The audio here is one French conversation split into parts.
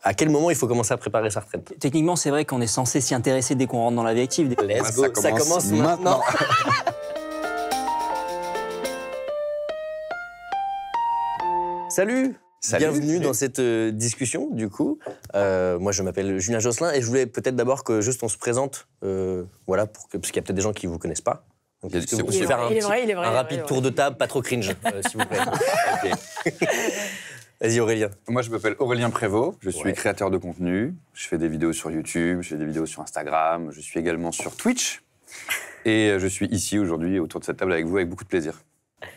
À quel moment il faut commencer à préparer sa retraite? Techniquement, c'est vrai qu'on est censé s'y intéresser dès qu'on rentre dans la vie active. Let's go, ça commence maintenant. Salut. Bienvenue dans cette discussion, du coup. Moi, je m'appelle Julien Josselin et je voulais peut-être d'abord que juste on se présente, voilà, parce qu'il y a peut-être des gens qui ne vous connaissent pas. Donc, est-ce que vous pouvez faire un rapide tour de table, pas trop cringe, s'il vous plaît. Okay. Vas-y, Aurélien. Moi, je m'appelle Aurélien Prévost, je suis créateur de contenu. Je fais des vidéos sur YouTube, je fais des vidéos sur Instagram, je suis également sur Twitch. Et je suis ici aujourd'hui autour de cette table avec vous, avec beaucoup de plaisir.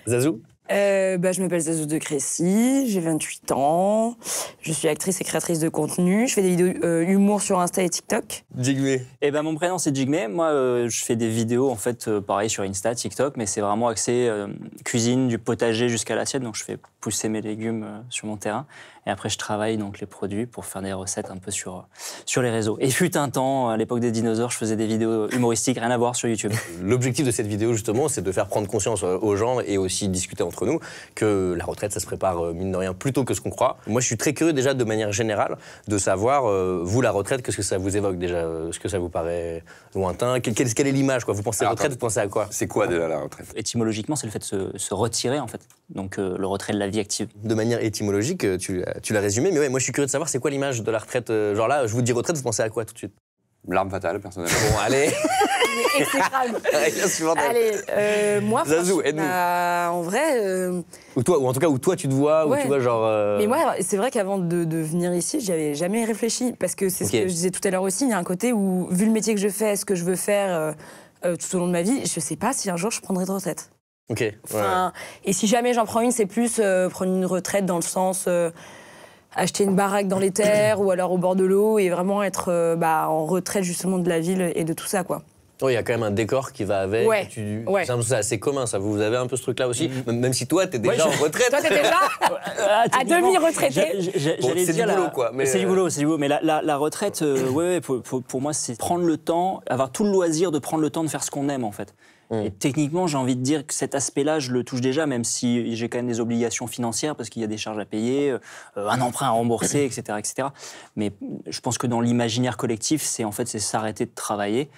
Zazou. Je m'appelle Zazou de Crécy, j'ai 28 ans, je suis actrice et créatrice de contenu, je fais des vidéos humour sur Insta et TikTok. Jigme. Mon prénom c'est Jigme, moi je fais des vidéos en fait pareil sur Insta, TikTok, mais c'est vraiment axé cuisine, du potager jusqu'à l'assiette, donc je fais pousser mes légumes sur mon terrain et après je travaille donc les produits pour faire des recettes un peu sur les réseaux. Et fut un temps, à l'époque des dinosaures, je faisais des vidéos humoristiques, rien à voir sur YouTube. L'objectif de cette vidéo justement, c'est de faire prendre conscience aux gens et aussi discuter entre nous que la retraite, ça se prépare mine de rien plus tôt que ce qu'on croit. Moi, je suis très curieux déjà de manière générale de savoir, vous, la retraite, qu'est-ce que ça vous évoque déjà? Est-ce que ça vous paraît lointain? Quelle est l'image, quoi? Vous pensez à retraite, vous pensez à quoi? C'est quoi déjà la retraite? Étymologiquement, c'est le fait de se retirer en fait, donc le retrait de la vie active. De manière étymologique, tu l'as résumé, mais ouais, moi je suis curieux de savoir c'est quoi l'image de la retraite. Genre là, je vous dis retraite, vous pensez à quoi tout de suite? L'arme fatale, personnellement. Bon, allez. Allez, moi, Zazou, aide-nous. En vrai... Ou en tout cas, où toi tu te vois, où tu vois genre... Mais moi, c'est vrai qu'avant de venir ici, j'y avais jamais réfléchi. Parce que c'est ce que je disais tout à l'heure aussi, il y a un côté où, vu le métier que je fais, ce que je veux faire tout au long de ma vie, je sais pas si un jour je prendrai de retraite. Ok. Enfin, et si jamais j'en prends une, c'est plus prendre une retraite dans le sens... acheter une baraque dans les terres ou alors au bord de l'eau et vraiment être en retraite justement de la ville et de tout ça, quoi. Oui, il y a quand même un décor qui va avec. Ouais. C'est assez commun, ça. Vous avez un peu ce truc-là aussi, même si toi, t'es déjà en retraite. Toi, t'es déjà à demi retraité. C'est du boulot, quoi. C'est du boulot, c'est du boulot. Mais la retraite, pour moi, c'est prendre le temps, avoir tout le loisir de prendre le temps de faire ce qu'on aime, en fait. Et techniquement, j'ai envie de dire que cet aspect-là, je le touche déjà, même si j'ai quand même des obligations financières, parce qu'il y a des charges à payer, un emprunt à rembourser, etc., etc. Mais je pense que dans l'imaginaire collectif, c'est s'arrêter de travailler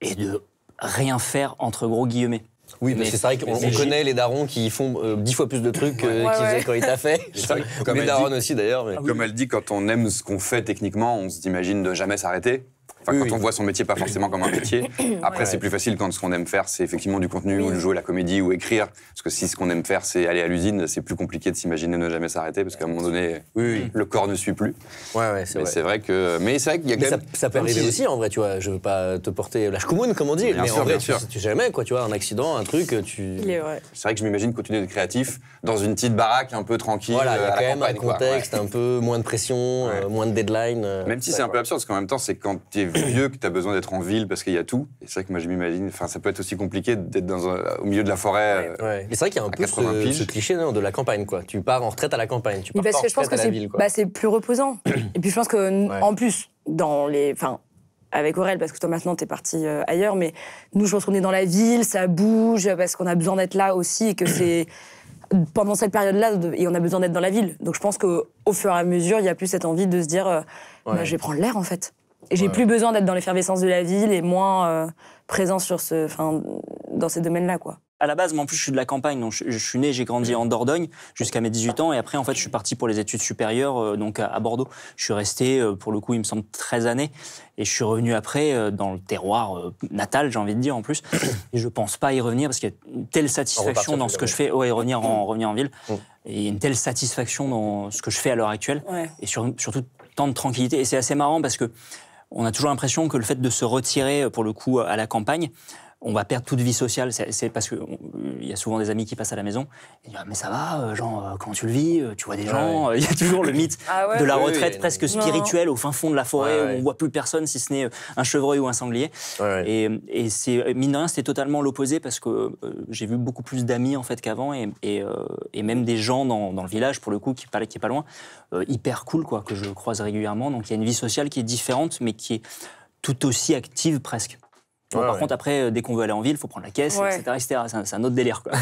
et de rien faire, entre gros guillemets. Oui, mais c'est vrai qu'on connaît les darons qui font 10 fois plus de trucs qu'ils faisaient quand ils t'a fait. Les darons aussi, d'ailleurs. Mais... Comme elle dit, quand on aime ce qu'on fait techniquement, on s'imagine de jamais s'arrêter. Enfin, quand on voit son métier pas forcément comme un métier. Après, c'est plus facile quand ce qu'on aime faire, c'est effectivement du contenu, ou jouer la comédie, ou écrire. Parce que si ce qu'on aime faire, c'est aller à l'usine, c'est plus compliqué de s'imaginer ne jamais s'arrêter, parce qu'à un moment donné, le corps ne suit plus. C'est vrai que... Mais c'est vrai qu'il y a quand même... Ça peut arriver aussi, en vrai, tu vois. Je veux pas te porter la schkoumoun, comme on dit. Mais en vrai, tu sais jamais, quoi, tu vois, un accident, un truc, tu... C'est vrai que je m'imagine continuer d'être créatif dans une petite baraque un peu tranquille. Voilà, il y a quand même un contexte, un peu moins de pression, moins de deadline. Même si c'est un peu absurde, parce qu'en même temps, c'est quand t'es vieux que t'as besoin d'être en ville parce qu'il y a tout. Et c'est vrai que moi, je m'imagine, ça peut être aussi compliqué d'être au milieu de la forêt. Mais c'est vrai qu'il y a un peu ce cliché de la campagne, quoi. Tu pars en retraite à la campagne, tu pars pas en retraite à la ville, quoi. C'est plus reposant. Et puis je pense que, en plus, avec Aurel, parce que toi maintenant t'es parti ailleurs, mais nous, je pense qu'on est dans la ville, ça bouge, parce qu'on a besoin d'être là aussi, et que c'est pendant cette période-là, et on a besoin d'être dans la ville. Donc je pense qu'au fur et à mesure, il y a plus cette envie de se dire, je vais prendre l'air, en fait. Et j'ai plus besoin d'être dans l'effervescence de la ville et moins présent dans ces domaines-là, quoi. À la base, moi, en plus, je suis de la campagne, donc je suis né, j'ai grandi en Dordogne jusqu'à mes 18 ans, et après, en fait, je suis parti pour les études supérieures, donc à Bordeaux. Je suis resté, pour le coup, il me semble, 13 années, et je suis revenu après dans le terroir natal, j'ai envie de dire, en plus. Et je pense pas y revenir, parce qu'il y a une telle satisfaction dans ce que je fais, revenir en ville, et il y a une telle satisfaction dans ce que je fais à l'heure actuelle, et surtout tant de tranquillité. Et c'est assez marrant, parce que on a toujours l'impression que le fait de se retirer, pour le coup, à la campagne, on va perdre toute vie sociale. C'est parce qu'il y a souvent des amis qui passent à la maison et disent « Mais ça va, comment tu le vis? Tu vois des gens ?» Il y a toujours le mythe de la retraite presque spirituelle au fin fond de la forêt où on ne voit plus personne si ce n'est un chevreuil ou un sanglier. Et mine de rien, c'était totalement l'opposé parce que j'ai vu beaucoup plus d'amis en fait, qu'avant et même des gens dans le village, pour le coup, qui est pas loin, hyper cool, quoi, que je croise régulièrement. Donc il y a une vie sociale qui est différente mais qui est tout aussi active presque. Bon, par contre, après, dès qu'on veut aller en ville, il faut prendre la caisse, etc. C'est un autre délire, quoi.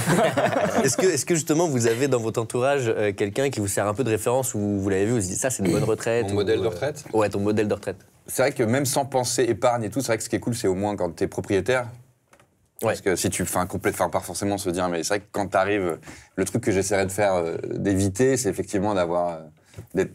Est-ce que justement, vous avez dans votre entourage quelqu'un qui vous sert un peu de référence où vous l'avez vu, vous vous dites ça, c'est une bonne retraite? Mon modèle de retraite? Ouais, ton modèle de retraite. C'est vrai que même sans penser épargne et tout, c'est vrai que ce qui est cool, c'est au moins quand tu es propriétaire. Parce que si tu fais un complet, enfin pas forcément se dire, mais c'est vrai que quand tu arrives, le truc que j'essaierais de faire, d'éviter, c'est effectivement d'être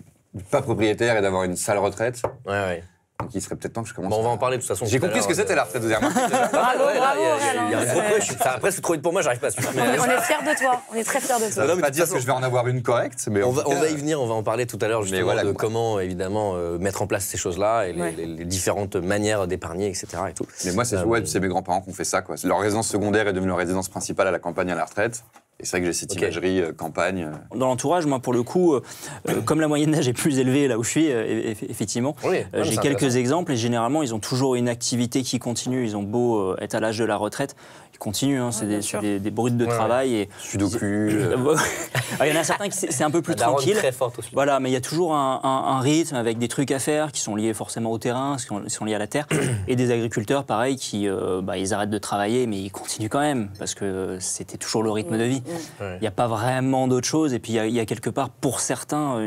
pas propriétaire et d'avoir une sale retraite. Ouais. Donc il serait peut-être temps que je commence. Bon, on va en parler de toute façon. J'ai compris ce que c'était la retraite, vous avez remarqué déjà. Bravo, Il y a un gros push. Après, c'est trop vite pour moi, j'arrive pas à suivre. On est fiers de toi, on est très fiers de Ça toi. veut pas dire que je vais en avoir une correcte, mais on va y venir, on va en parler tout à l'heure justement de comment évidemment mettre en place ces choses-là et les différentes manières d'épargner, etc. Et tout. Mais moi, c'est mes grands-parents qui ont fait ça, quoi. Leur résidence secondaire est devenue leur résidence principale à la campagne à la retraite. Et c'est vrai que j'ai cette imagerie campagne. Dans l'entourage, moi, pour le coup, comme la moyenne d'âge est plus élevée là où je suis, effectivement, j'ai quelques exemples et généralement, ils ont toujours une activité qui continue. Ils ont beau être à l'âge de la retraite, ils continuent. Hein, c'est des brutes de travail. Et Sudoku. Il y en a certains qui c'est un peu plus tranquille. Très forte aussi. Voilà, mais il y a toujours un rythme avec des trucs à faire qui sont liés forcément au terrain, qui sont liés à la terre. Et des agriculteurs, pareil, qui ils arrêtent de travailler, mais ils continuent quand même parce que c'était toujours le rythme de vie. Il n'y a pas vraiment d'autre chose. Et puis, il y a quelque part, pour certains,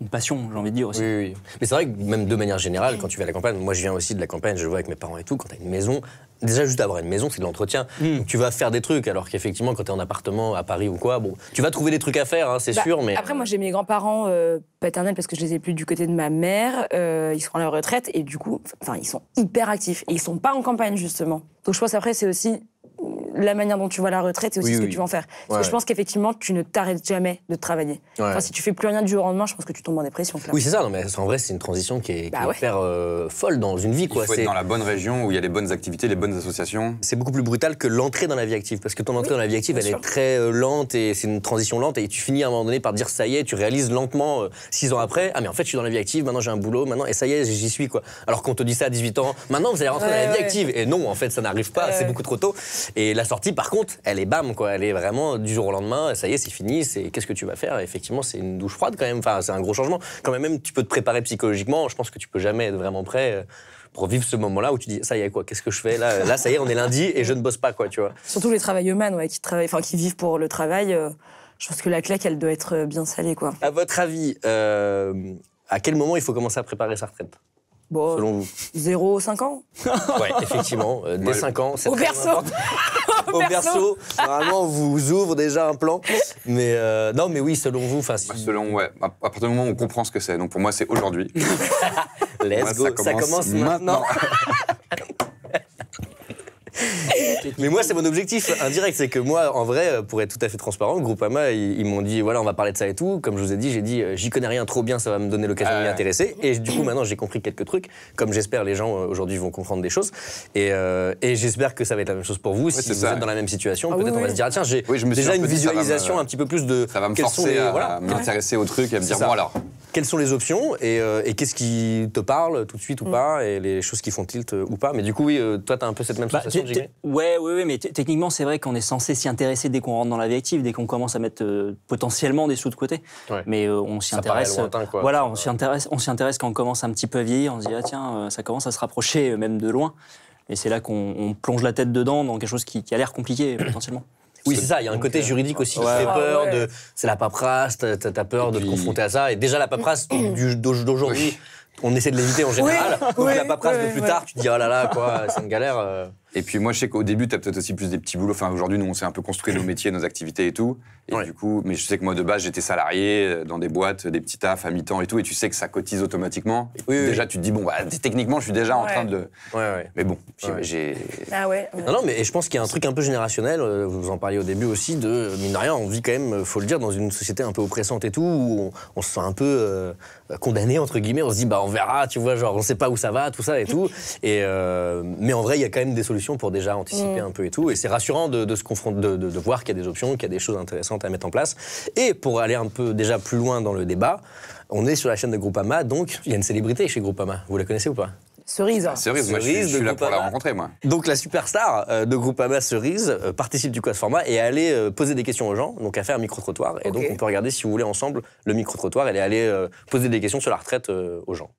une passion, j'ai envie de dire aussi. Oui. Mais c'est vrai que même de manière générale, quand tu vas à la campagne, moi je viens aussi de la campagne, je le vois avec mes parents et tout, quand tu as une maison, déjà juste avoir une maison, c'est de l'entretien. Donc tu vas faire des trucs, alors qu'effectivement, quand tu es en appartement à Paris ou quoi, bon, tu vas trouver des trucs à faire, hein, c'est sûr, mais... Après, moi j'ai mes grands-parents paternels, parce que je les ai plus du côté de ma mère, ils sont à la retraite, et du coup, ils sont hyper actifs. Et ils sont pas en campagne, justement. Donc je pense après, c'est aussi la manière dont tu vois la retraite et aussi ce que tu vas en faire. Parce que je pense qu'effectivement, tu ne t'arrêtes jamais de travailler. Enfin, si tu fais plus rien du jour au lendemain, je pense que tu tombes en dépression. Oui, c'est ça. Non, mais en vrai, c'est une transition qui est hyper folle dans une vie. Il faut être dans la bonne région où il y a les bonnes activités, les bonnes associations. C'est beaucoup plus brutal que l'entrée dans la vie active. Parce que ton entrée dans la vie active, elle est très lente et c'est une transition lente. Et tu finis à un moment donné par dire ça y est, tu réalises lentement 6 ans après, ah mais en fait, je suis dans la vie active, maintenant j'ai un boulot, maintenant, et ça y est, j'y suis, quoi. Alors qu'on te dit ça à 18 ans, maintenant vous allez rentrer dans la vie active. Et non, en fait, ça n'arrive pas, c'est beaucoup trop tôt. Et la sortie, par contre, elle est bam, quoi. Elle est vraiment du jour au lendemain, ça y est, c'est fini, qu'est-ce que tu vas faire? Et effectivement, c'est une douche froide quand même, enfin, c'est un gros changement. Quand même, tu peux te préparer psychologiquement, je pense que tu peux jamais être vraiment prêt pour vivre ce moment-là où tu dis, ça y est, quoi, qu'est-ce que je fais là, ça y est, on est lundi et je ne bosse pas, quoi, tu vois. Surtout les travailleuses, qui vivent pour le travail, je pense que la claque, elle doit être bien salée, quoi. À votre avis, à quel moment il faut commencer à préparer sa retraite? Bon, selon vous? 0-5 ans. Ouais, effectivement, dès 5 ans, c'est au berceau. Au berceau, normalement, on vous ouvre déjà un plan. Mais non, mais oui, selon vous, enfin, à partir du moment où on comprend ce que c'est. Donc pour moi, c'est aujourd'hui. Let's go, ça commence maintenant. Mais moi, c'est mon objectif indirect, c'est que moi, en vrai, pour être tout à fait transparent, Groupama, ils m'ont dit, voilà, on va parler de ça et tout. Comme je vous ai dit, j'ai dit, j'y connais rien trop bien, ça va me donner l'occasion de m'y intéresser. Et du coup, maintenant, j'ai compris quelques trucs. Comme j'espère, les gens aujourd'hui vont comprendre des choses. Et j'espère que ça va être la même chose pour vous. Si vous êtes dans la même situation, peut-être on va se dire, ah, tiens, j'ai déjà une visualisation un petit peu plus de. Ça va me forcer à m'intéresser au truc et à me dire, bon alors. Quelles sont les options et qu'est-ce qui te parle tout de suite ou pas, et les choses qui font tilt ou pas. Mais du coup, oui, toi, t'as un peu cette même sensation, Jimmy ? Oui, mais techniquement, c'est vrai qu'on est censé s'y intéresser dès qu'on rentre dans la vie active, dès qu'on commence à mettre potentiellement des sous de côté. Ouais. Mais on s'y intéresse. Lointain, quoi. Voilà, on s'y intéresse quand on commence un petit peu à vieillir. On se dit, ah tiens, ça commence à se rapprocher même de loin. Et c'est là qu'on plonge la tête dedans dans quelque chose qui a l'air compliqué potentiellement. Oui, c'est ça, il y a un côté juridique aussi qui fait peur, c'est la paperasse, t'as peur de te confronter à ça, et déjà la paperasse d'aujourd'hui, on essaie de l'éviter en général, donc la paperasse de plus tard, tu te dis oh là là, quoi, c'est une galère. Et puis moi, je sais qu'au début, tu as peut-être aussi plus des petits boulots. Enfin, aujourd'hui, nous, on s'est un peu construit nos métiers, nos activités et tout. Et du coup, mais je sais que moi, de base, j'étais salarié dans des boîtes, des petits tafs à mi-temps et tout. Et tu sais que ça cotise automatiquement. Déjà, tu te dis, bon, bah, techniquement, je suis déjà en train de... Mais bon, j'ai... Ah ouais. Non, mais je pense qu'il y a un truc un peu générationnel. Vous en parliez au début aussi, de mine de rien, on vit quand même, faut le dire, dans une société un peu oppressante et tout, où on se sent un peu condamné, entre guillemets. On se dit, bah, on verra, tu vois, genre, on sait pas où ça va, tout ça et tout. Mais en vrai, il y a quand même des solutions pour déjà anticiper un peu et tout. Et c'est rassurant de se confronter, de voir qu'il y a des options, qu'il y a des choses intéressantes à mettre en place. Et pour aller un peu déjà plus loin dans le débat, on est sur la chaîne de Groupama, donc il y a une célébrité chez Groupama. Vous la connaissez ou pas ? Cerise. Cerise, moi je suis là pour la rencontrer, moi. Donc la superstar de Groupama, Cerise, participe du coup à ce format et aller poser des questions aux gens, donc à faire un micro-trottoir. Et donc on peut regarder, si vous voulez, ensemble, le micro-trottoir et aller poser des questions sur la retraite aux gens.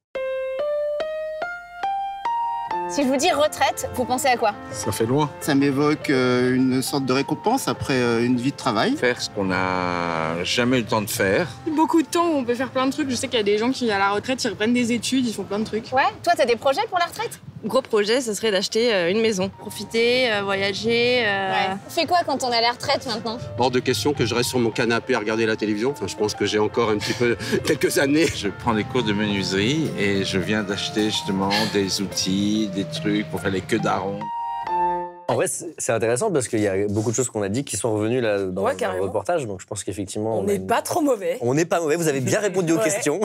Si je vous dis retraite, vous pensez à quoi? Ça fait loin. Ça m'évoque une sorte de récompense après une vie de travail. Faire ce qu'on n'a jamais eu le temps de faire. Beaucoup de temps où on peut faire plein de trucs. Je sais qu'il y a des gens qui, à la retraite, ils reprennent des études, ils font plein de trucs. Ouais, toi, t'as des projets pour la retraite? Gros projet, ce serait d'acheter une maison. Profiter, voyager. Ouais. On fait quoi quand on est à la retraite maintenant? Hors de question que je reste sur mon canapé à regarder la télévision. Enfin, je pense que j'ai encore un petit peu quelques années. Je prends des cours de menuiserie et je viens d'acheter justement des outils, des trucs pour faire les queues d'aron. En vrai, c'est intéressant parce qu'il y a beaucoup de choses qu'on a dit qui sont revenues là dans le reportage. Donc je pense qu'effectivement... On n'est pas trop mauvais. On n'est pas mauvais, vous avez bien répondu aux questions.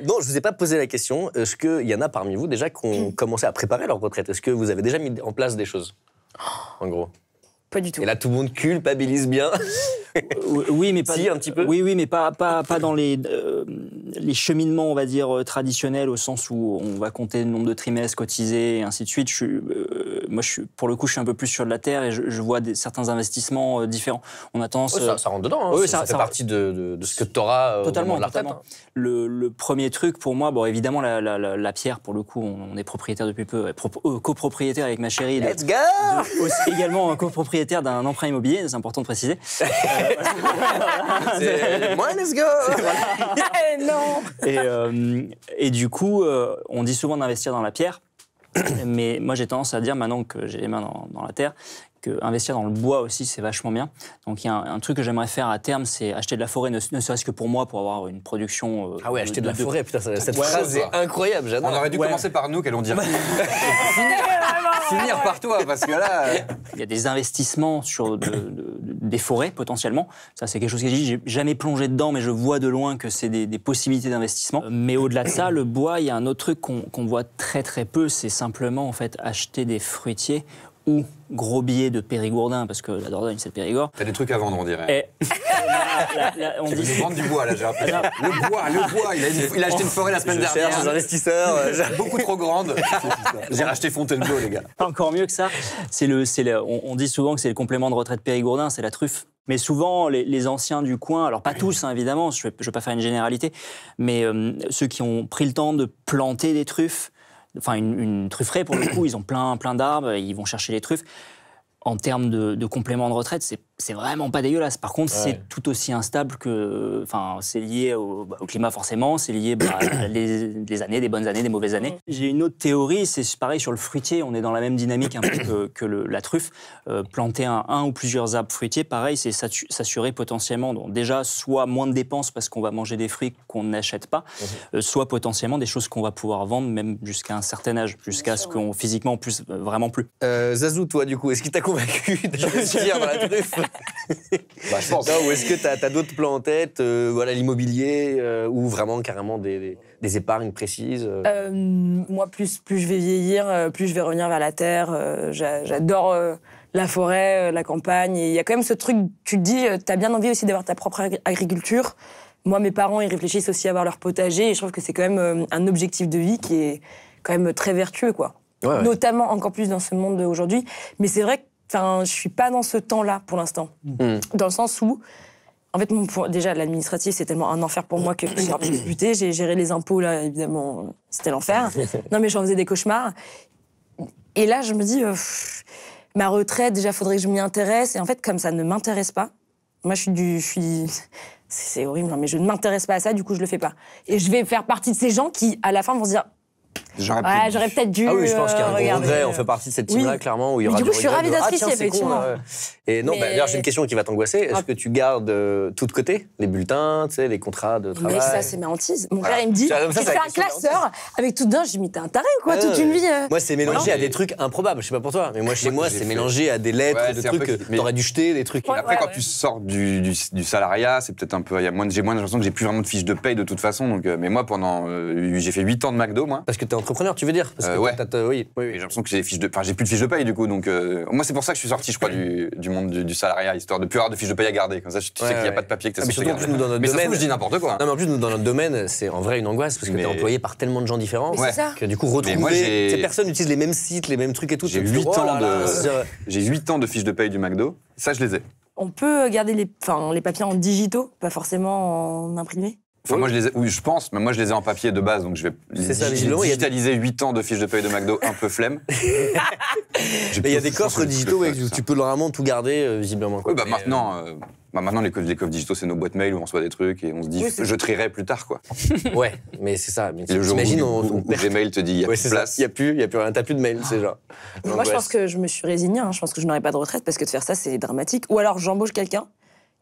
Non, je ne vous ai pas posé la question. Est-ce qu'il y en a parmi vous déjà qui ont commencé à préparer leur retraite? Est-ce que vous avez déjà mis en place des choses? En gros. Pas du tout. Et là, tout le monde culpabilise bien. Oui, mais pas. Si, un petit peu. Oui, mais pas dans les cheminements, on va dire, traditionnels, au sens où on va compter le nombre de trimestres cotisés et ainsi de suite. Pour le coup, je suis un peu plus sur de la terre et je vois certains investissements différents. On a tendance. Ça rentre dedans. Hein. Ça fait partie de ce que tu auras au moment de la retraite. Le premier truc pour moi, bon, évidemment, la pierre, pour le coup, on est propriétaire depuis peu, copropriétaire avec ma chérie. Let's go. Également copropriétaire d'un emprunt immobilier, c'est important de préciser. Moi, let's go. Non. Et du coup, on dit souvent d'investir dans la pierre, mais moi j'ai tendance à dire, maintenant que j'ai les mains dans la terre, qu'investir dans le bois aussi, c'est vachement bien. Donc il y a un truc que j'aimerais faire à terme, c'est acheter de la forêt, ne serait-ce que pour moi, pour avoir une production... Ah ouais, acheter de la forêt, putain, cette phrase est incroyable, j'adore. On aurait dû commencer par nous, qu'elles vont dire. Finir par toi, parce que là... Il y a des investissements sur des forêts, potentiellement. Ça, c'est quelque chose que j'ai jamais plongé dedans, mais je vois de loin que c'est des possibilités d'investissement. Mais au-delà de ça, le bois, il y a un autre truc qu'on voit très très peu, c'est simplement en fait acheter des fruitiers ou gros billets de Périgourdin, parce que la Dordogne, c'est le Périgord. T'as des trucs à vendre, on dirait. On dit vendre du bois, là, j'ai appris. Le bois, il a acheté une forêt la semaine dernière. Cherche des investisseurs. Beaucoup trop grande. J'ai racheté Fontainebleau, les gars. Encore mieux que ça, on dit souvent que c'est le complément de retraite Périgourdin, c'est la truffe. Mais souvent, les anciens du coin, alors pas tous, hein, évidemment, je ne vais pas faire une généralité, mais ceux qui ont pris le temps de planter des truffes, enfin une trufferaie pour le coup, ils ont plein d'arbres, ils vont chercher les truffes. En termes de complément de retraite, c'est vraiment pas dégueulasse. Par contre, c'est tout aussi instable que... Enfin, c'est lié au climat, forcément. C'est lié à les années, des bonnes années, des mauvaises années. J'ai une autre théorie, c'est pareil sur le fruitier. On est dans la même dynamique un peu que la truffe. Planter un ou plusieurs arbres fruitiers, pareil, c'est s'assurer potentiellement, donc déjà, soit moins de dépenses parce qu'on va manger des fruits qu'on n'achète pas, soit potentiellement des choses qu'on va pouvoir vendre, même jusqu'à un certain âge, jusqu'à ce qu'on physiquement, en plus, vraiment plus. Zazou, toi, du coup, est-ce qu'il t'a convaincu d'investir dans la truffe? Je pense. Ou est-ce que tu as d'autres plans en tête, l'immobilier, ou vraiment carrément des épargnes précises? Moi, plus je vais vieillir, plus je vais revenir vers la terre. J'adore la forêt, la campagne. Et il y a quand même ce truc, tu te dis, tu as bien envie aussi d'avoir ta propre agriculture. Moi, mes parents, ils réfléchissent aussi à avoir leur potager. Et je trouve que c'est quand même un objectif de vie qui est quand même très vertueux, quoi. Ouais. Notamment encore plus dans ce monde d'aujourd'hui. Mais c'est vrai que je suis pas dans ce temps-là pour l'instant. Dans le sens où, en fait, déjà, l'administratif, c'est tellement un enfer pour moi que je suis députée. J'ai géré les impôts, là, évidemment, c'était l'enfer. Non, mais j'en faisais des cauchemars. Et là, je me dis, ma retraite, déjà, faudrait que je m'y intéresse. Et en fait, comme ça ne m'intéresse pas, moi, c'est horrible, mais je ne m'intéresse pas à ça, du coup, je le fais pas. Et je vais faire partie de ces gens qui, à la fin, vont se dire... J'aurais peut-être dû. Ah oui, je pense qu'il y a un gros regret. On fait partie de cette team-là, clairement, où il y aura du coup, je suis ravie d'être ici, effectivement. Et non, d'ailleurs, j'ai une question qui va t'angoisser. Est-ce que tu gardes tout de côté? Les bulletins, tu sais, les contrats de travail? Mais ça, c'est ma hantise. Mon père, il me dit, tu fais un classeur avec tout dedans. Je dis, mais t'es un taré, quoi, toute une vie. Moi, c'est mélangé à des trucs improbables. Je sais pas pour toi, mais moi, chez moi, c'est mélangé à des lettres, des trucs que t'aurais dû jeter, des trucs. Après, quand tu sors du salariat, c'est peut-être un peu. J'ai moins l'impression que j'ai plus vraiment de fiche de paye de toute façon. Mais moi, j'ai fait 8 ans de McDo, moi. Parce que t'es entrepreneur, tu veux dire? Ouais. Oui. J'ai l'impression que j'ai plus de fiches de paye du coup. Donc moi c'est pour ça que je suis sorti, je crois, du monde du salariat, histoire de plus avoir de fiches de paye à garder. Comme ça, tu sais qu'il n'y a pas de papier que tu as surtout plus nous dans notre mais domaine. Ça, je dis n'importe quoi. Non, mais en plus nous dans notre domaine, c'est en vrai une angoisse parce que t'es employé par tellement de gens différents que du coup retrouver ces personnes utilisent les mêmes sites, les mêmes trucs et tout. J'ai 8 ans de fiches de paye du McDo. Ça, je les ai. On peut garder les papiers en digitaux, pas forcément en imprimé. Enfin, moi, oui, je pense, mais moi, je les ai en papier de base, donc je vais digitaliser 8 ans de fiches de paye de McDo, un peu flemme. Il y a des coffres digitaux où tu peux vraiment tout garder, visiblement. Oui, bah maintenant, les coffres digitaux, c'est nos boîtes mail où on reçoit des trucs et on se dit, je trierai plus tard, quoi. Ouais, mais c'est ça. Le jour où Gmail te dit, il n'y a plus de place. Il n'y a plus rien, t'as plus de mail, c'est genre. Moi, je pense que je me suis résignée. Je pense que je n'aurai pas de retraite parce que de faire ça, c'est dramatique. Ou alors, j'embauche quelqu'un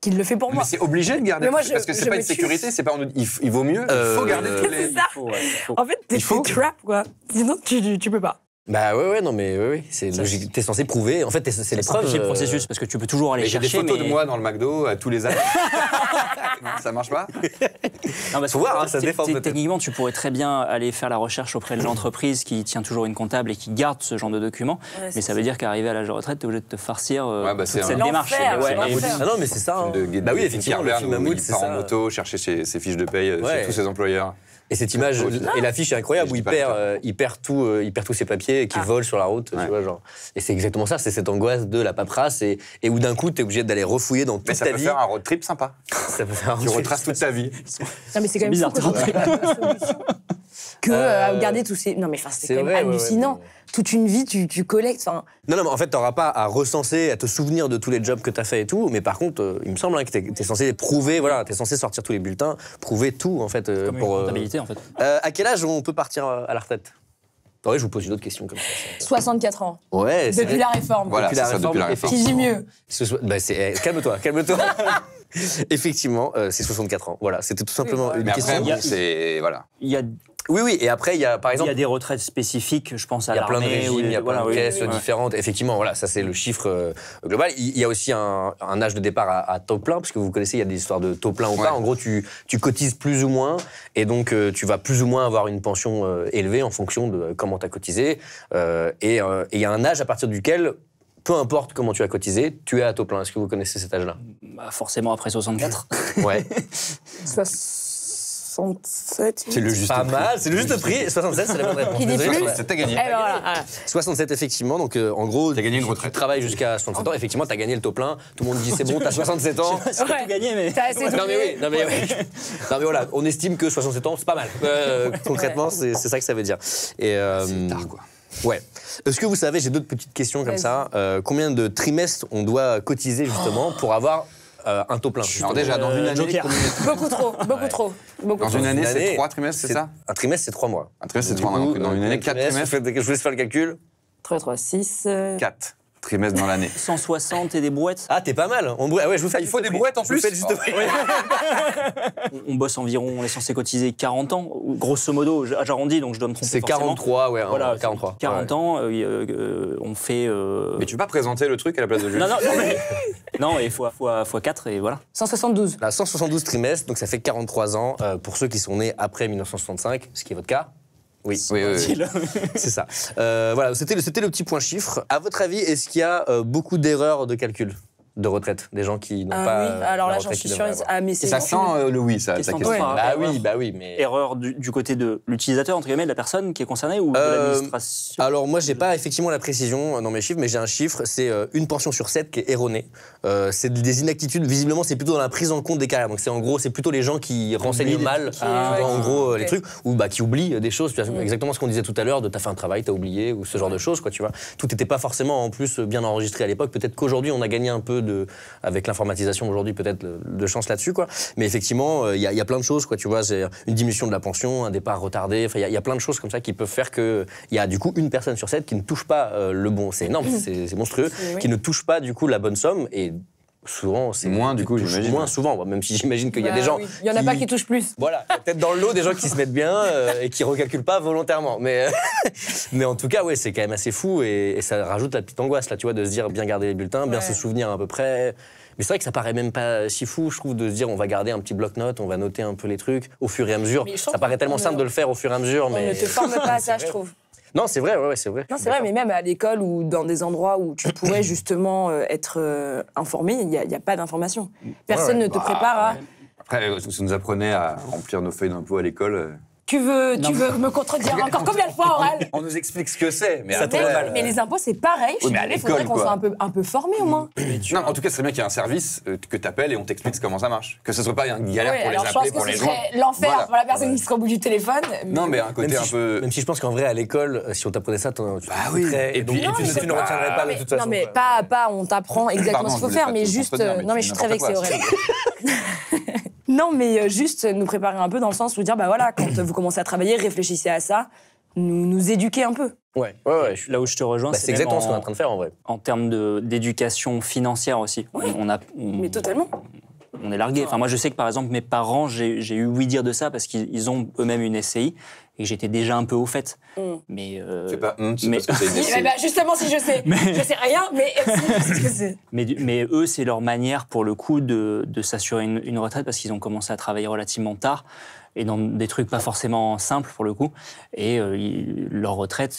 qui le fait pour moi. Mais c'est obligé de garder, parce que c'est pas une sécurité, c'est pas il vaut mieux, il faut garder tous les... En fait, t'es trap, quoi. Sinon, tu peux pas. Bah non mais oui, c'est logique. T'es censé prouver. En fait, c'est l'épreuve. C'est le processus parce que tu peux toujours aller chercher. J'ai des photos de moi dans le McDo à tous les âges. Ça marche pas. Non, parce faut voir, ça défend peut-être. Techniquement, tu pourrais très bien aller faire la recherche auprès de l'entreprise qui tient toujours une comptable et qui garde ce genre de documents. Mais ça veut dire qu'arriver à l'âge de retraite, t'es obligé de te farcir cette démarche. Ah non mais c'est ça. Bah oui, effectivement, le film Mammouth, c'est ça. En moto, chercher ses fiches de paye chez tous ses employeurs. Et cette image, et l'affiche est incroyable où il perd tous ses papiers qui volent sur la route, tu vois, genre. Et c'est exactement ça, c'est cette angoisse de la paperasse et où d'un coup, t'es obligé d'aller refouiller dans toute ta vie. Mais ça peut faire un road trip sympa. Ça peut faire un tu retraces toute ta vie. Non, mais c'est quand même bizarre que garder tous ces... Non, mais c'est quand même hallucinant. Toute une vie, tu collectes. Non, mais en fait, t'auras pas à recenser, à te souvenir de tous les jobs que t'as fait et tout. Mais par contre, il me semble que t'es censé prouver, voilà, t'es censé sortir tous les bulletins, prouver tout, en fait. Comme pour une comptabilité, en fait. À quel âge on peut partir à la retraite? Ouais, je vous pose une autre question comme ça. 64 ans. Ouais, depuis la réforme. Voilà, depuis la réforme. Qui dit mieux? Calme-toi. Effectivement, c'est 64 ans. Voilà, c'était tout simplement une question. Après, voilà. Oui, et après, il y a, par exemple... Il y a des retraites spécifiques, je pense à l'armée. Il y a plein de régimes, il y a plein de caisses différentes. Effectivement, voilà, ça c'est le chiffre global. Il y a aussi un âge de départ à taux plein, parce que vous connaissez, il y a des histoires de taux plein ou pas. En gros, tu cotises plus ou moins, et donc tu vas plus ou moins avoir une pension élevée en fonction de comment tu as cotisé. Et il y a un âge à partir duquel... Peu importe comment tu as cotisé, tu es à taux plein. Est-ce que vous connaissez cet âge-là? Forcément après 64. Ouais. 67. C'est le juste pas prix. Mal, c'est le juste prix. 67, c'est la bonne réponse. Qui dit plus? T'as gagné. 67, effectivement. Donc, en gros, t'as gagné une retraite. Tu travailles jusqu'à 67 ans. Effectivement, t'as gagné le taux plein. Tout le monde dit c'est bon, t'as 67 ans. T'as tout gagné, mais. T'as assez Non, mais voilà, on estime que 67 ans, c'est pas mal. Concrètement, c'est ça que ça veut dire. Et, c'est tard, quoi. Ouais. Est-ce que vous savez, j'ai d'autres petites questions comme ça, combien de trimestres on doit cotiser justement pour avoir un taux plein? Alors déjà, dans une année... Beaucoup trop. Dans une année, c'est 3 trimestres, c'est ça? Un trimestre, c'est 3 mois. Un trimestre, c'est 3 mois. Donc dans une année, 4 trimestres. Je vous laisse faire le calcul. 3, 6... 4 trimestres dans l'année. 160 et des brouettes. Ah, t'es pas mal. Ouais, je vous fais. Il faut des brouettes en plus. On bosse environ, on est censé cotiser 40 ans, grosso modo, j'arrondis, donc je dois me tromper. C'est 43, ouais, voilà, 43. 40 ans, on fait... Mais tu veux pas présenter le truc à la place de Jules? Non, et fois 4, et voilà. 172. Là, 172 trimestres, donc ça fait 43 ans pour ceux qui sont nés après 1965, ce qui est votre cas. Oui. C'est ça. Voilà, c'était le petit point chiffre. À votre avis, est-ce qu'il y a beaucoup d'erreurs de calcul de retraite, des gens qui n'ont pas... Oui, alors là, j'en suis sûre. Mais ça sent le oui, ça. Ta question. Bah oui, mais... Erreur du côté de l'utilisateur, entre guillemets, de la personne qui est concernée ou de l'administration? Alors moi, j'ai pas effectivement la précision dans mes chiffres, mais j'ai un chiffre, c'est une pension sur 7 qui est erronée. C'est des inaptitudes, visiblement, c'est plutôt dans la prise en compte des carrières. Donc c'est en gros, c'est plutôt les gens qui renseignent mal, en gros, les trucs, ou qui oublient des choses, exactement ce qu'on disait tout à l'heure, de t'as fait un travail, t'as oublié, ou ce genre de choses, quoi, tu vois. Tout n'était pas forcément, en plus, bien enregistré à l'époque. Peut-être qu'aujourd'hui, on a gagné un peu avec l'informatisation aujourd'hui, peut-être de chance là-dessus, quoi. Mais effectivement, il y a plein de choses, quoi, tu vois, c'est une diminution de la pension, un départ retardé, enfin, il y a plein de choses comme ça qui peuvent faire qu'il y a du coup une personne sur 7 qui ne touche pas le bon, c'est énorme, c'est monstrueux, qui ne touche pas du coup la bonne somme, et souvent, c'est moins, du coup, j'imagine. Moins souvent, même si j'imagine qu'il y a des gens. Oui. Il y en a pas qui touchent plus. Voilà, peut-être dans le lot des gens qui se mettent bien et qui recalculent pas volontairement. Mais en tout cas, ouais, c'est quand même assez fou et ça rajoute la petite angoisse, là, tu vois, de se dire bien garder les bulletins, bien se souvenir à peu près. Mais c'est vrai que ça paraît même pas si fou, je trouve, de se dire on va garder un petit bloc-notes, on va noter un peu les trucs au fur et à mesure. Ça paraît tellement simple de le faire au fur et à mesure. On ne te forme pas à ça, je trouve. Non, c'est vrai, ouais, c'est vrai. Non, c'est vrai, mais même à l'école ou dans des endroits où tu pourrais justement être informé, il n'y a pas d'information. Personne ne te prépare à... Après, si on nous apprenait à remplir nos feuilles d'impôts à l'école, Tu veux me contredire encore combien de fois, Aurel? On nous explique ce que c'est, mais Mais les impôts, c'est pareil. Oui, mais à Il faudrait l'école, qu'on quoi. soit un peu formés, au moins. Non, en tout cas, c'est bien qu'il y ait un service que tu appelles et on t'explique comment ça marche. Que ce soit pas une galère pour les alors, appeler, je pense pour que les ce joindre. serait l'enfer Voilà. pour la personne qui sera au bout du téléphone. Non, mais un côté un peu. Même si je pense qu'en vrai, à l'école, si on t'apprenait ça, tu oui. t'écouterais, Et puis- donc, et puis, tu ne retiendrais pas de toute façon. Non, mais pas, on t'apprend exactement ce qu'il faut faire, mais juste. Non, mais je suis très vexée, Aurel. Non, mais juste nous préparer un peu dans le sens où dire, bah voilà, quand vous commencez à travailler, réfléchissez à ça, nous éduquer un peu. Ouais. Là où je te rejoins, C'est exactement ce qu'on est en train de faire en vrai. En termes d'éducation financière aussi. Mais totalement. On est largué. Enfin, moi, je sais que par exemple, mes parents, j'ai eu ouï dire de ça parce qu'ils ont eux-mêmes une SCI et que j'étais déjà un peu au fait. Mais. C'est pas. Tu sais pas ce que c'est une Eh SCI. ben, justement, si je sais. Je sais rien, mais si, je sais ce que c'est. Mais eux, c'est leur manière, pour le coup, de s'assurer une retraite parce qu'ils ont commencé à travailler relativement tard et dans des trucs pas forcément simples, pour le coup. Et leur retraite,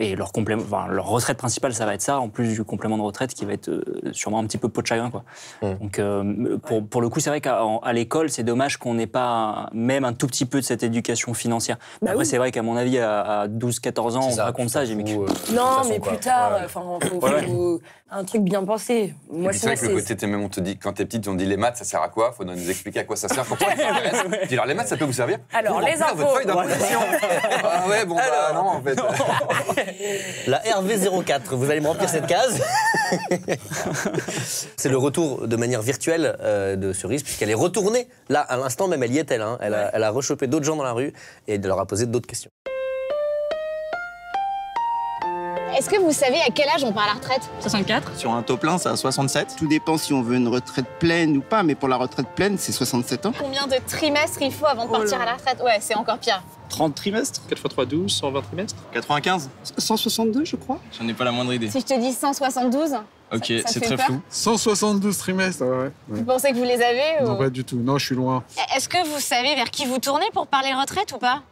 leur retraite principale, ça va être ça, en plus du complément de retraite qui va être sûrement un petit peu peau de chagrin, quoi. Donc, pour le coup, c'est vrai qu'à l'école, c'est dommage qu'on n'ait pas même un tout petit peu de cette éducation financière. Bah Après, oui. c'est vrai qu'à mon avis, à 12-14 ans, on raconte ça. J'ai mis Non, mais plus tard, faut un truc bien pensé. Moi, C'est vrai que le côté, même on te dit, quand t'es petite, on dit les maths, ça sert à quoi? Faut nous expliquer à quoi ça sert. Pourquoi ça s'intéresse? Tu dis, alors les maths, ça peut vous servir? Alors, les Votre impôts. feuille d'imposition. Ah ouais, bon, bah non, en fait. La RV04, vous allez me remplir cette case. C'est le retour de manière virtuelle de Cerise, puisqu'elle est retournée. Là, à l'instant même, elle y est, elle. Hein. Elle a rechopé d'autres gens dans la rue et elle leur a posé d'autres questions. Est-ce que vous savez à quel âge on part à la retraite? 64. Sur un taux plein, c'est à 67. Tout dépend si on veut une retraite pleine ou pas, mais pour la retraite pleine, c'est 67 ans. Combien de trimestres il faut avant de partir à la retraite? Ouais, c'est encore pire. 30 trimestres. 4 x 3, 12, 120 trimestres. 95. 162, je crois. J'en ai pas la moindre idée. Si je te dis 172, Ok, ça te c'est fait très peur flou. 172 trimestres, ouais. vous pensez que vous les avez Non, ou... pas du tout. Non, je suis loin. Est-ce que vous savez vers qui vous tournez pour parler retraite ou pas?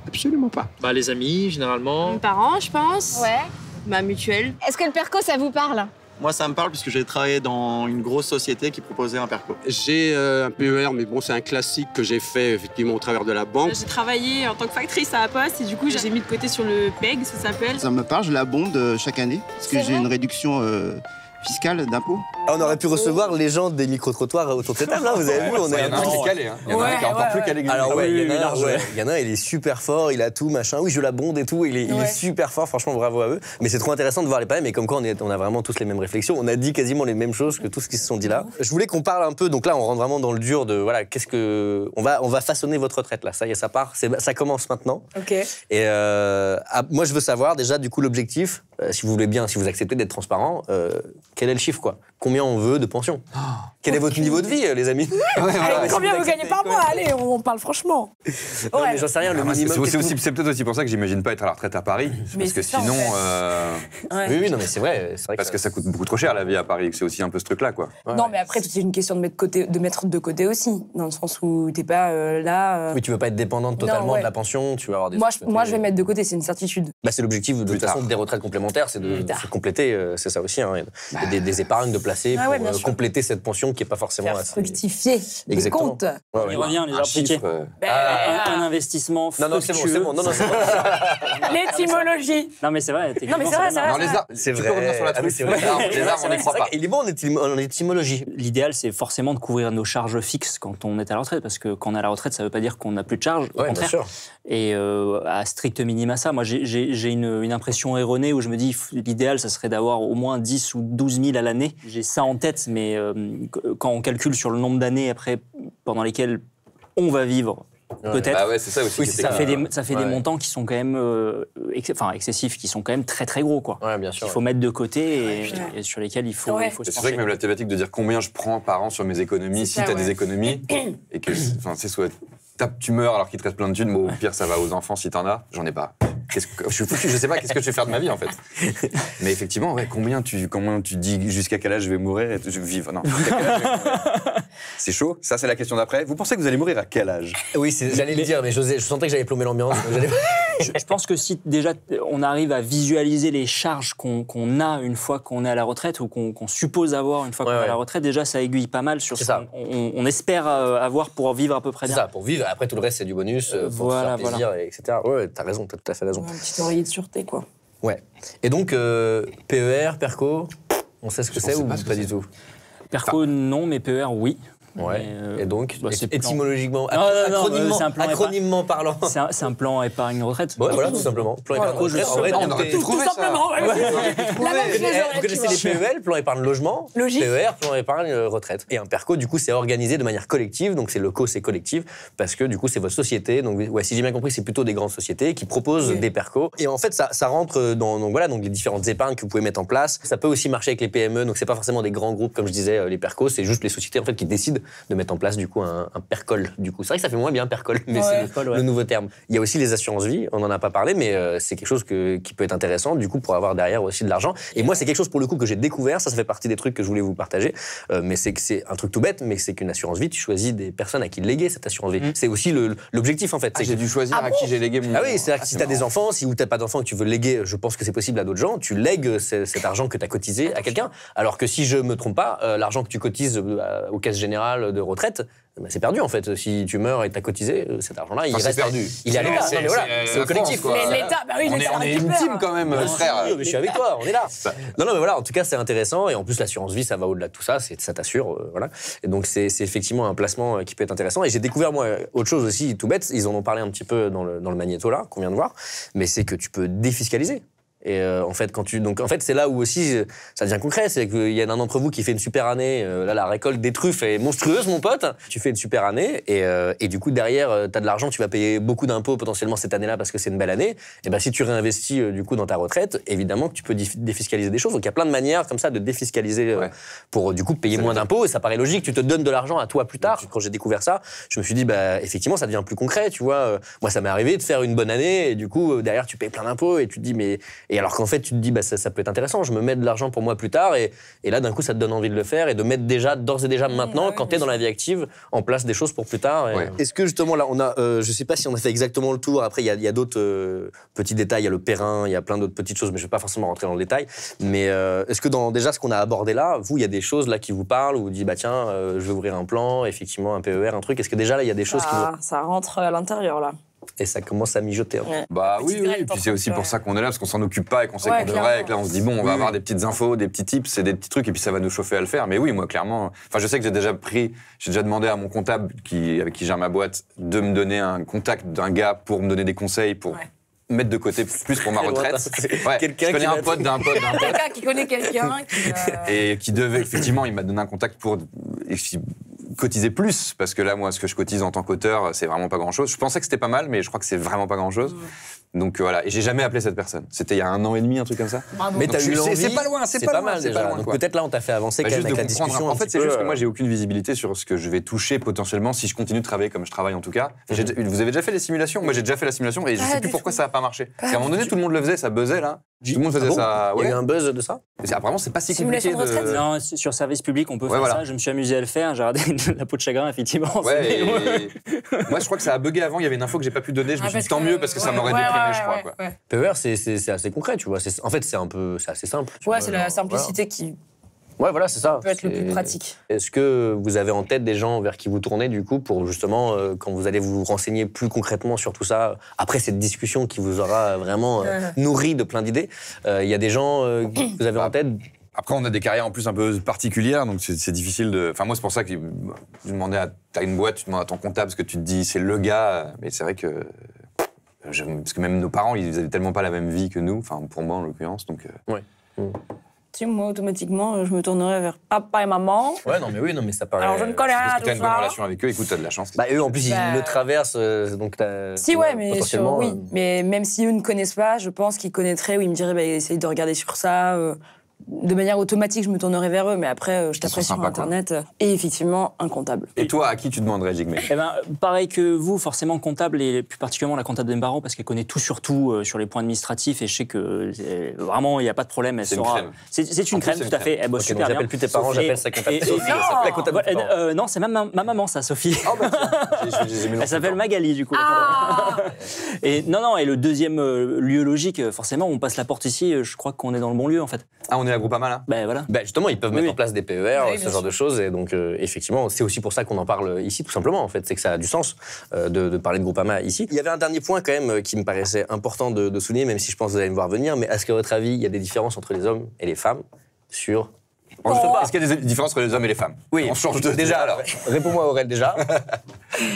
Absolument pas. Bah, les amis, généralement. Mes parents, je pense. Ouais. Ma mutuelle. Est-ce que le perco, ça vous parle? Moi, ça me parle puisque j'ai travaillé dans une grosse société qui proposait un perco. J'ai un PER, mais bon, c'est un classique que j'ai fait effectivement au travers de la banque. J'ai travaillé en tant que factrice à la poste et du coup, j'ai mis de côté sur le PEG, ça s'appelle. Ça me parle, je l'abonde chaque année, parce que C'est j'ai vrai une réduction fiscale d'impôts. On aurait pu recevoir les gens des micro-trottoirs autour de cette table, là, vous avez vu, on Il y est en a un qui est calé, hein. Il y en a un qui est encore plus calé que lui. Alors ouais, il y en a un, large. il y en a un, il est super fort, il a tout, machin. Oui, je l'abonde et tout, il est super fort, franchement, bravo à eux. Mais c'est trop intéressant de voir les palais, mais comme quoi on a vraiment tous les mêmes réflexions. On a dit quasiment les mêmes choses que tout ce qui se sont dit là. Je voulais qu'on parle un peu, donc là, on rentre vraiment dans le dur de, voilà, on va façonner votre retraite, là. Ça y est, ça part, ça commence maintenant. Ok. Et moi, je veux savoir déjà, du coup, l'objectif, si vous voulez bien, si vous acceptez d'être transparent, quel est le chiffre, quoi? Combien on veut de pension? Quel est votre niveau de vie, les amis? Combien vous gagnez par mois? Allez, on parle franchement. Non, mais j'en sais rien, le minimum. C'est peut-être aussi pour ça que j'imagine pas être à la retraite à Paris. Mais Parce que c'est ça, en sinon. fait. Oui, non, mais c'est vrai. Parce que ça coûte beaucoup trop cher la vie à Paris. C'est aussi un peu ce truc-là, quoi. Non, mais après, c'est une question de mettre de côté aussi, dans le sens où t'es pas là. Oui, tu veux pas être dépendante totalement Non, ouais. de la pension, tu vas avoir des. Moi, je vais mettre de côté, c'est une certitude. Bah, c'est l'objectif de toute façon des retraites complémentaires, c'est de compléter, c'est ça aussi, hein, il y a des épargnes de placer Ah ouais, pour bien sûr. compléter cette pension qui est pas forcément Faire assez. fructifier les Exactement. comptes. Ouais, On ouais. y revient, les Un arbres fruitiers. chiffre. Un investissement Non, c'est bon, c'est bon. Non, c'est bon. L'étymologie. Non, mais c'est vrai. Non, mais c'est vrai, c'est vrai. Non, les arbres, C'est tu vrai. peux revenir sur la Ah, mais truffe. c'est vrai. Les arbres, on n'y croit pas. Il est bon en étymologie. L'idéal, c'est forcément de couvrir nos charges fixes quand on est à la retraite, parce que quand on est à la retraite, ça ne veut pas dire qu'on n'a plus de charges, au Ouais, bien contraire. sûr. Et à strict minima ça, moi j'ai une impression erronée où je me dis l'idéal, ça serait d'avoir au moins 10 ou 12 000 à l'année. J'ai ça en tête, mais quand on calcule sur le nombre d'années après pendant lesquelles on va vivre, peut-être. Bah ouais, c'est ça aussi. Oui, qui c'est était Ça fait des Ouais. montants qui sont quand même excessifs, qui sont quand même très très gros, quoi. Ouais, bien sûr. Il faut mettre de côté et sur lesquels il faut, Ouais. il faut se C'est vrai que pencher. même la thématique de dire combien je prends par an sur mes économies, si ça, tu as ouais. des économies, et que c'est soit tu meurs alors qu'il te reste plein de thunes, bon, au pire ça va aux enfants si t'en as, j'en ai pas. Je suis foutu, je sais pas qu'est-ce que je vais faire de ma vie en fait. Mais effectivement, ouais, combien tu dis jusqu'à quel âge je vais mourir et je vais vivre? Non, jusqu'à quel âge je vais mourir? C'est chaud, ça c'est la question d'après. Vous pensez que vous allez mourir à quel âge? Oui, j'allais le dire, mais je sentais que j'allais plomber l'ambiance. Donc Je pense que si déjà on arrive à visualiser les charges qu'on a une fois qu'on est à la retraite ou qu'on suppose avoir une fois qu'on est à la retraite, déjà ça aiguille pas mal sur ce qu'on espère avoir pour vivre à peu près bien. C'est ça, pour vivre. Après, tout le reste, c'est du bonus, pour se faire plaisir, etc. Ouais, t'as raison, t'as tout à fait raison. Un petit oreiller de sûreté, quoi. Ouais. Et donc, PER, PERCO, on sait ce que c'est ou pas du tout? PERCO, non, mais PER, oui. Ouais. Et donc, étymologiquement, acronymement parlant. C'est un plan épargne-retraite. Ouais, voilà, tout simplement. Plan épargne-retraite. On aurait pu trouver ça. Vous connaissez les PEL, plan épargne-logement. Logique. PER, plan épargne-retraite. Et un PERCO, du coup, c'est organisé de manière collective. Donc, c'est le co, c'est collectif. Parce que, du coup, c'est votre société. Donc, ouais, si j'ai bien compris, c'est plutôt des grandes sociétés qui proposent des PERCO. Et en fait, ça rentre dans donc les différentes épargnes que vous pouvez mettre en place. Ça peut aussi marcher avec les PME. Donc, c'est pas forcément des grands groupes, comme je disais, les PERCO. C'est juste les sociétés, en fait, qui décident de mettre en place du coup un percol. Du coup, c'est vrai que ça fait moins bien percol, mais c'est le nouveau terme. Il y a aussi les assurances vie. On n'en a pas parlé, mais c'est quelque chose qui peut être intéressant du coup pour avoir derrière aussi de l'argent. Et moi, c'est quelque chose pour le coup que j'ai découvert. Ça fait partie des trucs que je voulais vous partager. Mais c'est que c'est un truc tout bête, mais c'est qu'une assurance vie, tu choisis des personnes à qui léguer cette assurance vie. C'est aussi l'objectif en fait. J'ai dû choisir à qui j'ai légué mon. Ah oui, c'est-à-dire que si t'as des enfants, si ou t'as pas d'enfants et que tu veux léguer, je pense que c'est possible à d'autres gens. Tu lègues cet argent que t'as cotisé à quelqu'un. Alors que si je me trompe pas, l'argent que tu cotises aux caisses générales de retraite, bah, c'est perdu en fait. Si tu meurs et t'as cotisé, cet argent-là, il reste perdu. Il est à l'État. C'est au collectif. Mais l'État, bah oui, on est une team quand même, frère. Je suis avec toi, on est là. Non, mais voilà, en tout cas, c'est intéressant. Et en plus, l'assurance vie, ça va au-delà de tout ça. Ça t'assure, voilà. Et donc, c'est effectivement un placement qui peut être intéressant. Et j'ai découvert, moi, autre chose aussi, tout bête. Ils en ont parlé un petit peu dans le magnéto, là, qu'on vient de voir. Mais c'est que tu peux défiscaliser. Et en fait, c'est là où aussi ça devient concret. C'est qu'il y en a un d'entre vous qui fait une super année. Là, la récolte des truffes est monstrueuse, mon pote. Tu fais une super année et du coup, derrière, tu as de l'argent, tu vas payer beaucoup d'impôts potentiellement cette année-là parce que c'est une belle année. Et ben, si tu réinvestis du coup dans ta retraite, évidemment que tu peux défiscaliser des choses. Donc, il y a plein de manières comme ça de défiscaliser pour du coup payer moins d'impôts. Et ça paraît logique. Tu te donnes de l'argent à toi plus tard. Quand j'ai découvert ça, je me suis dit, bah, effectivement, ça devient plus concret. Tu vois, moi, ça m'est arrivé de faire une bonne année et du coup, derrière, tu payes plein d'impôts et tu te dis, mais. Et alors qu'en fait, tu te dis, bah, ça peut être intéressant, je me mets de l'argent pour moi plus tard, et là, d'un coup, ça te donne envie de le faire et de mettre d'ores et déjà maintenant, quand tu es dans la vie active, en place des choses pour plus tard. Est-ce que justement, là, on a, je sais pas si on a fait exactement le tour, après, il y a d'autres petits détails, il y a le périn, il y a plein d'autres petites choses, mais je vais pas forcément rentrer dans le détail. Mais est-ce que dans déjà ce qu'on a abordé là, vous, il y a des choses là qui vous parlent, où vous dites, bah tiens, je vais ouvrir un plan, effectivement, un PER, un truc, est-ce que déjà là, il y a des choses qui vous... Ça rentre à l'intérieur, là. Et ça commence à mijoter. Bah oui, et puis c'est aussi pour ça qu'on est là, parce qu'on s'en occupe pas et qu'on sait qu'on devrait, et que là on se dit bon, on va avoir des petites infos, des petits tips et des petits trucs, et puis ça va nous chauffer à le faire. Mais oui, moi clairement, enfin je sais que j'ai déjà demandé à mon comptable avec qui gère ma boîte de me donner un contact d'un gars pour me donner des conseils pour mettre de côté plus pour ma retraite. Je connais un pote d'un pote. Quelqu'un qui connaît quelqu'un. Et qui devait, effectivement, il m'a donné un contact pour cotiser plus, parce que là, moi, ce que je cotise en tant qu'auteur, c'est vraiment pas grand-chose. Je pensais que c'était pas mal, mais je crois que c'est vraiment pas grand-chose. Donc voilà, et j'ai jamais appelé cette personne. C'était il y a 1 an et demi, un truc comme ça. Mais t'as eu l'envie. C'est pas loin, c'est pas mal déjà. Donc peut-être là, on t'a fait avancer quand même avec la discussion. En fait, c'est juste que moi, j'ai aucune visibilité sur ce que je vais toucher potentiellement si je continue de travailler comme je travaille en tout cas. Vous avez déjà fait les simulations? Moi, j'ai déjà fait la simulation et je sais plus pourquoi ça a pas marché. Parce qu'à un moment donné, tout le monde le faisait, ça buzzait là. Tout le monde faisait ça. Il y a eu un buzz de ça? Apparemment, c'est pas si compliqué de... Non, sur service public, on peut faire ça. Je me suis amusé à le faire. J'ai regardé la peau de chagrin, effectivement. Moi, je crois que ça a bugué avant. Il y avait une info que j'ai pas pu donner. Je me suis dit tant mieux parce que ça m'aurait déprimé, je crois. PER, c'est assez concret, tu vois. En fait, c'est assez simple. Ouais, c'est la simplicité qui... Ouais, voilà, c'est ça. Peut être le plus pratique. Est-ce que vous avez en tête des gens vers qui vous tournez, du coup, pour justement, quand vous allez vous renseigner plus concrètement sur tout ça, après cette discussion qui vous aura vraiment nourri de plein d'idées, il y a des gens que vous avez en tête? Après, on a des carrières en plus un peu particulières, donc c'est difficile de... Enfin, moi, c'est pour ça que je demandais t'as une boîte, tu demandes à ton comptable, parce que tu te dis, c'est le gars, mais c'est vrai que... Parce que même nos parents, ils avaient tellement pas la même vie que nous, enfin, pour moi, en l'occurrence, donc... Si, moi, automatiquement, je me tournerais vers papa et maman. Ouais, non, mais ça paraît... Alors, je ne connais rien Parce que de t'as une bonne relation avec eux, écoute, t'as de la chance. Bah, eux, en plus, ils le traversent, donc t'as... Si, ouais, mais oui. Mais même si eux ne connaissent pas, je pense qu'ils connaîtraient, ou ils me diraient, bah, essaye de regarder sur ça, de manière automatique, je me tournerai vers eux, mais après, je taperai sur Internet. Et effectivement, un comptable. Et toi, à qui tu demanderais, Jigme? Eh ben, pareil que vous, forcément, comptable, et plus particulièrement la comptable d'Embaro, parce qu'elle connaît tout sur tout sur les points administratifs, et je sais que vraiment, il n'y a pas de problème. C'est une crème. C'est une crème, tout à fait. Elle bosse super bien. J'appelle plus tes parents, j'appelle sa comptable. Sophie, non, c'est même ma maman, ça, Sophie. Elle s'appelle Magali, du coup. Et non, et le deuxième lieu logique, forcément, on passe la porte ici, je crois qu'on est dans le bon lieu, en fait. Ah, on est à Groupama, là? Ben voilà. Ben justement, ils peuvent mettre en place des PER, ce genre de choses, et donc effectivement, c'est aussi pour ça qu'on en parle ici, tout simplement, en fait, c'est que ça a du sens de parler de Groupama ici. Il y avait un dernier point quand même qui me paraissait important de souligner, même si je pense que vous allez me voir venir, mais est-ce qu'à votre avis, il y a des différences entre les hommes et les femmes sur... Est-ce qu'il y a des différences entre les hommes et les femmes? Oui. On change de... Déjà, alors. Réponds-moi, Aurel, déjà.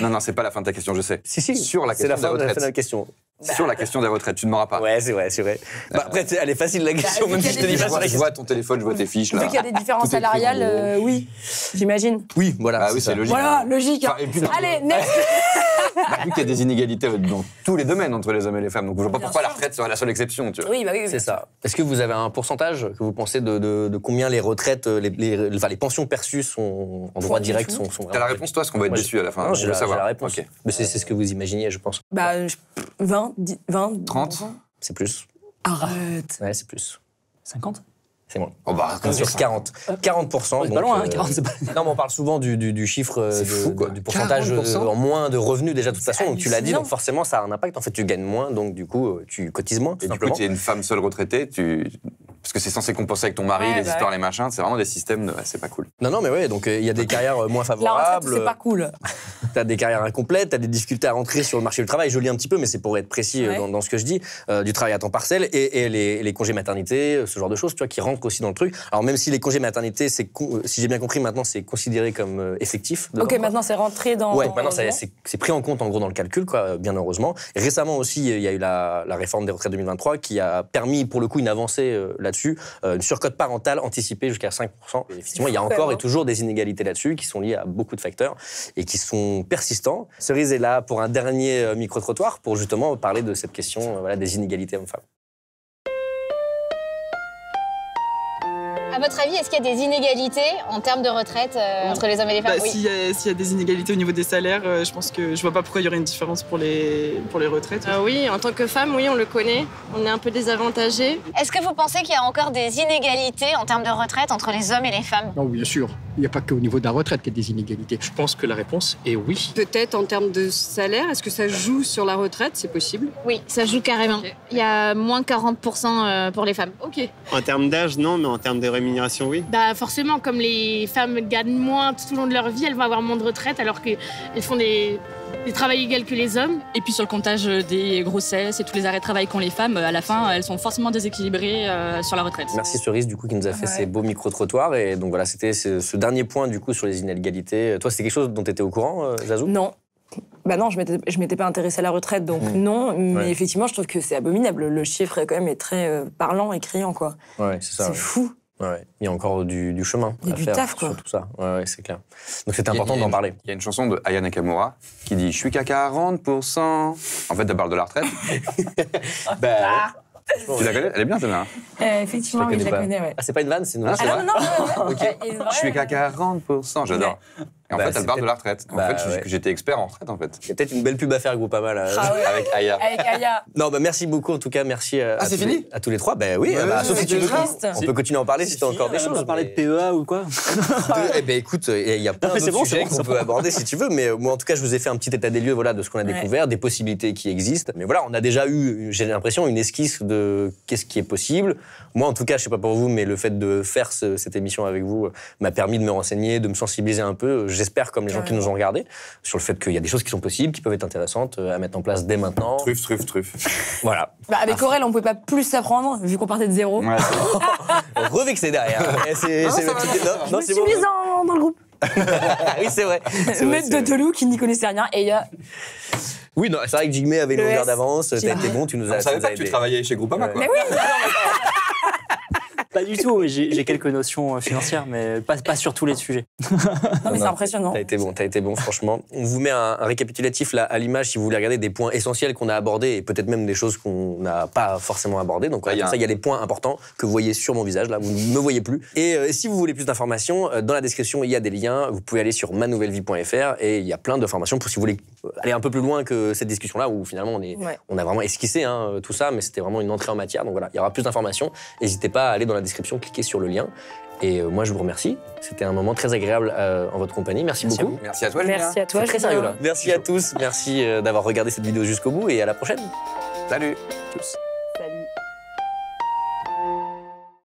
Non, c'est pas la fin de ta question, je sais. Si. Sur la c'est question la fin des retraites. de la question. Sur la question des retraites, tu ne m'auras pas. Ouais, c'est vrai. Bah, après, elle est facile la question, même si je te dis pas sur la question. Je vois ton téléphone, je vois tes fiches, là. Vu qu'il y a des différences salariales, oui, j'imagine. Oui, voilà. Ah oui, c'est logique. Voilà, logique. Enfin, et puis, allez, next. Vu qu'il y a des inégalités dans tous les domaines entre les hommes et les femmes, donc je vois pas pourquoi la retraite serait la seule exception, tu vois. Oui, bah oui. C'est ça. Est-ce que vous avez un pourcentage que vous pensez de combien les retraites, les pensions perçues sont en droit direct sont T'as la réponse, toi, parce qu'on va être déçu à la fin. Non, j'ai la réponse. Okay. Mais c'est ce que vous imaginiez, je pense. Bah, 20, 30. C'est plus. Arrête. Ouais, c'est plus. 50. C'est bon. Oh bah, sur 40. 40%. C'est pas loin, hein, 40, c'est pas... Non, mais on parle souvent du chiffre, du pourcentage 40%. en moins de revenus, déjà, de toute façon. Donc, tu l'as dit, hallucinant. donc forcément, ça a un impact. En fait, tu gagnes moins, donc du coup, tu cotises moins, tout Et du simplement. coup, tu es une femme seule retraitée, parce que c'est censé compenser avec ton mari, Ouais, les bah histoires, ouais. les machins, c'est vraiment des systèmes de... c'est pas cool. Non, mais ouais, donc il y a des carrières moins La retraite, favorables. c'est pas cool. T'as des carrières incomplètes, t'as des difficultés à rentrer sur le marché du travail. Je lis un petit peu, mais c'est pour être précis dans ce que je dis. Du travail à temps partiel et les congés maternité, ce genre de choses, tu vois, qui rentrent aussi dans le truc. Alors même si les congés maternité, si j'ai bien compris, maintenant c'est considéré comme effectif. Ok, maintenant c'est rentré dans. Ouais, maintenant c'est pris en compte en gros dans le calcul, quoi, bien heureusement. Et récemment aussi, il y a eu la réforme des retraites 2023 qui a permis pour le coup une avancée là-dessus, une surcote parentale anticipée jusqu'à 5%. Et effectivement, il y a encore et toujours des inégalités là-dessus qui sont liées à beaucoup de facteurs et qui sont persistants. Cerise est là pour un dernier micro-trottoir pour justement parler de cette question des inégalités hommes-femmes. À votre avis, est-ce qu'il y a des inégalités en termes de retraite entre les hommes et les femmes? Bah, s'il y a des inégalités au niveau des salaires, je pense que je vois pas pourquoi il y aurait une différence pour les retraites. Oui, en tant que femme, oui, on le connaît. On est un peu désavantagés. Est-ce que vous pensez qu'il y a encore des inégalités en termes de retraite entre les hommes et les femmes? Non, bien sûr. Il n'y a pas qu'au niveau de la retraite qu'il y a des inégalités. Je pense que la réponse est oui. Peut-être en termes de salaire, est-ce que ça joue sur la retraite? C'est possible? Oui, ça joue carrément. Okay. Il y a moins 40% pour les femmes. Ok. En termes d'âge, non, mais en termes de rémunération, oui. Bah forcément, comme les femmes gagnent moins tout au long de leur vie, elles vont avoir moins de retraite alors qu'elles font des travails égaux que les hommes. Et puis sur le comptage des grossesses et tous les arrêts de travail qu'ont les femmes, à la fin, elles sont forcément déséquilibrées sur la retraite. Merci Cerise du coup qui nous a fait ces beaux micro-trottoirs. Et donc voilà, c'était ce dernier point du coup sur les inégalités. Toi, c'est quelque chose dont tu étais au courant, Zazou? Non. Bah non, je m'étais pas intéressée à la retraite, donc non. Mais effectivement, je trouve que c'est abominable. Le chiffre, quand même, est très parlant et criant, quoi. Ouais, c'est ça. C'est fou. Ouais. Il y a encore du chemin Il y a à du faire taf, quoi. sur tout ça. Ouais, c'est clair. Donc c'est important d'en parler. Il y a une chanson de Aya Nakamura qui dit « Je suis qu'à 40% ». En fait, elle parle de la retraite. Tu la connais? Elle est bien, celle-là. Effectivement, oui, je la connais, ouais. Ah, c'est pas une vanne, c'est une vanne. Ah non. Je suis qu'à 40%, j'adore. Et en fait, elle parle de la retraite. En fait, j'étais expert en retraite, en fait. Il y a peut-être une belle pub à faire, Groupama, là. Avec Aya. Avec Aya. Non, merci beaucoup, en tout cas, merci c'est fini à tous les trois. Oui, sauf si tu veux. On peut continuer à en parler si tu as encore des choses. On va parler de PEA ou quoi? Écoute, il y a plein d'autres sujets qu'on peut aborder si tu veux, mais moi, en tout cas, je vous ai fait un petit état des lieux de ce qu'on a découvert, des possibilités qui existent. Mais voilà, on a déjà eu, j'ai l'impression, une esquisse de qu'est-ce qui est possible. Moi, en tout cas, je sais pas pour vous, mais le fait de faire cette émission avec vous m'a permis de me renseigner, de me sensibiliser un peu. J'espère, comme les gens qui nous ont regardés, sur le fait qu'il y a des choses qui sont possibles, qui peuvent être intéressantes à mettre en place dès maintenant. Truffe. Voilà. Avec Aurel, on pouvait pas plus s'apprendre, vu qu'on partait de zéro. Ouais, revexé derrière. C'est je me suis mise dans le groupe. Oui, c'est vrai. Maître de Telou qui n'y connaissait rien, et il y a... Oui, non, c'est vrai que Jigme avait une longueur d'avance, t'as été bon, tu nous as... On savait pas que tu travaillais chez Groupama, quoi. Mais oui. Pas du tout, j'ai quelques notions financières, mais pas sur tous les sujets. Non, mais c'est impressionnant. T'as été bon, franchement. On vous met un récapitulatif là à l'image si vous voulez regarder des points essentiels qu'on a abordés et peut-être même des choses qu'on n'a pas forcément abordées. Donc, il y a les points importants que vous voyez sur mon visage, là, vous ne me voyez plus. Et si vous voulez plus d'informations, dans la description, il y a des liens. Vous pouvez aller sur manouvelleVie.fr et il y a plein d'informations pour si vous voulez aller un peu plus loin que cette discussion-là où finalement on a vraiment esquissé tout ça, mais c'était vraiment une entrée en matière. Donc voilà, il y aura plus d'informations. N'hésitez pas à aller dans la description, cliquez sur le lien. Et moi, je vous remercie. C'était un moment très agréable en votre compagnie. Merci beaucoup. Merci à toi, Julien. Merci à toi, très sérieux là. Merci à tous. Merci d'avoir regardé cette vidéo jusqu'au bout et à la prochaine. Salut. Tchuss.